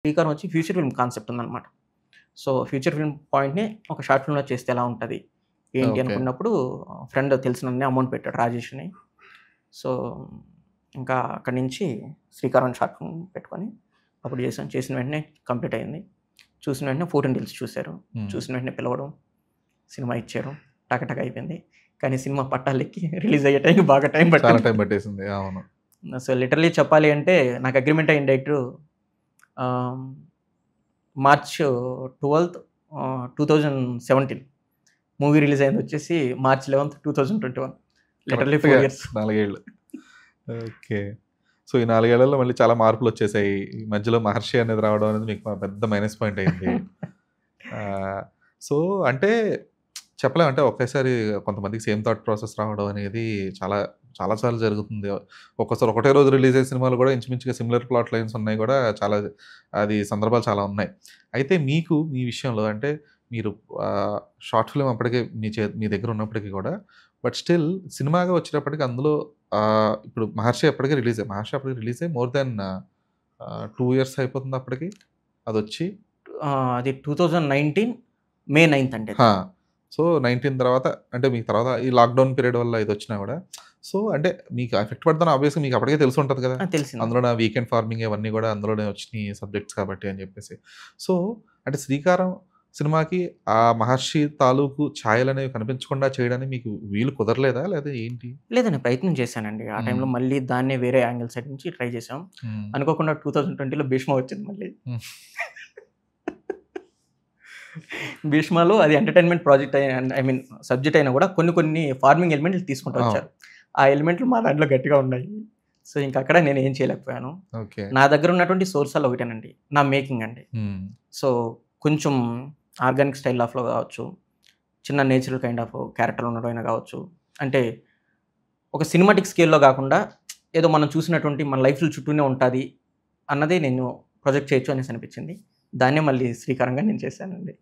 శ్రీకారం వచ్చి future film concept ఉందనమాట. సో, ఫ్యూచర్ ఫిల్మ్ పాయింట్‌ని ఒక షార్ట్ ఫిల్మ్‌లో చేస్తే ఎలా ఉంటది? ఏంటి ఓకే. అనుకున్నప్పుడు ఫ్రెండ్ తెలిసినన్ని అమౌంట్ పెట్టాడు రాజేష్ అని. సో, ఇంకా అక్కడి నుంచి శ్రీకారం షార్ట్ ఫిల్మ్ పెట్టుకొని అప్పుడు చేసాం. చేసిన వెంటనే కంప్లీట్ అయింది. చూసిన వెంటనే 14 డీల్స్ చూసారు. చూసిన వెంటనే పిలవడం, సినిమా ఇచ్చారు. టకటక అయిపోయింది. కానీ సినిమా పట్టాలెక్కి రిలీజ్ అయ్యే టైంకి బాగా టైం చాలా పట్టింది. టైం పట్టేసింది. అవును. సో, లిటరల్లీ చెప్పాలి అంటే నాకు అగ్రీమెంట్ అయిన డేటు ఆహ్, మార్చ్ 12థ్ 2017. మూవీ రిలీజ్ అయింది వచ్చేసి మార్చ్ 11థ్ 2021. లిటరల్లీ 4 కరెక్ట్‌గా ఇయర్స్. 4 ఏళ్ళు. ఓకే. సో, ఈ 4 ఏళ్లలో మళ్ళీ చాలా మార్పులొచ్చేసాయి. ఈ మధ్యలో 'మహర్షి' అనేది రావడం అనేది మీకు పెద్ద మైనస్ పాయింట్ అయింది. ఆహ్, సో, అంటే చెప్పలేం. అంటే ఒకేసారి కొంతమందికి సేమ్ థాట్ ప్రాసెస్ రావడం అనేది చాలా చాలా సార్లు జరుగుతుంది. ఒక్కోసారి ఒకటే రోజు రిలీజ్ అయ్యే సినిమాలు కూడా ఇంచుమించుగా సిమిలర్ ప్లాట్ లైన్స్ ఉన్నాయి కూడా చాలా అది సందర్భాలు చాలా ఉన్నాయి. అయితే మీకు మీ విషయంలో అంటే మీరు షార్ట్ ఫిల్మ్ అప్పటికే మీ దగ్గర ఉన్నప్పటికీ కూడా బట్ స్టిల్ సినిమాగా వచ్చేటప్పటికి అందులో ఇప్పుడు 'మహర్షి' అప్పటికే రిలీజ్ అయ్యి 'మహర్షి' అప్పటికి రిలీజ్ అయ్యి మోర్ దాన్ 2 ఇయర్స్ అయిపోతుంది అప్పటికి అదొచ్చి. అది 2019 మే 9థ్ అండి అది. హా! సో, 19 తర్వాత అంటే మీకు తర్వాత ఈ లాక్‌డౌన్ పీరియడ్ వల్ల ఇదొచ్చినా గూడా సో, అంటే మీకు ఎఫెక్ట్ పడదని ఆబ్వియస్‌గా మీకు అప్పటికే తెలిసుంటది కదా! తెలిసింది. అందులోన వీకెండ్ ఫార్మింగ్ ఇవన్నీ గూడా అందులోనే వచ్చినియి సబ్జెక్ట్స్ కాబట్టి అని జెప్పేసి. సో, అంటే 'శ్రీకారం' సినిమాకి ఆ 'మహర్షి' తాలూకు ఛాయలనేవి కనిపించకుండా చేయడానికి మీకు వీలు కుదరలేదా? లేదా ఏంటి? లేదండి ప్రయత్నం చేశానండి. ఆ టైంలో హ్మ్. మళ్ళీ దాన్నే వేరే యాంగిల్ సైడ్ నుంచి ట్రై చేసాం. హ్మ్. అనుకోకుండా 2020లో 'భీష్మ' వచ్చింది మళ్ళీ. హ్మ్. 'భీష్మలో' అది entertainment project I mean subject అయినా కూడా కొన్ని కొన్ని ఫార్మింగ్ ఎలిమెంట్లు తీసుకుంటూ అవును. వచ్చారు. ఆ ఎలిమెంట్లు మా దాంట్లో గట్టిగా ఉన్నాయి. సో, ఇంక అక్కడ నేను ఏం చేయలేకపోయాను. ఓకే. నా దగ్గర ఉన్నటువంటి సోర్సల్ ఒకటేనండి. నా మేకింగ్ అండి. హ్మ్. సో, కొంచెం ఆర్గానిక్ స్టైల్ ఆఫ్‌లో కావచ్చు, చిన్న నేచురల్ కైండ్ ఆఫ్ క్యారెక్టర్ ఉండడమైనా కావచ్చు. అంటే ఒక సినిమాటిక్ స్కేల్‌లో కాకుండా ఏదో మనం చూసినటువంటి మన లైఫ్‌లో చుట్టూనే ఉంటాది అన్నదే నేను ప్రొజెక్ట్ చేయొచ్చు అనేసి అనిపించింది. దాన్నే మళ్ళీ శ్రీకారంగా నేను చేశానండి.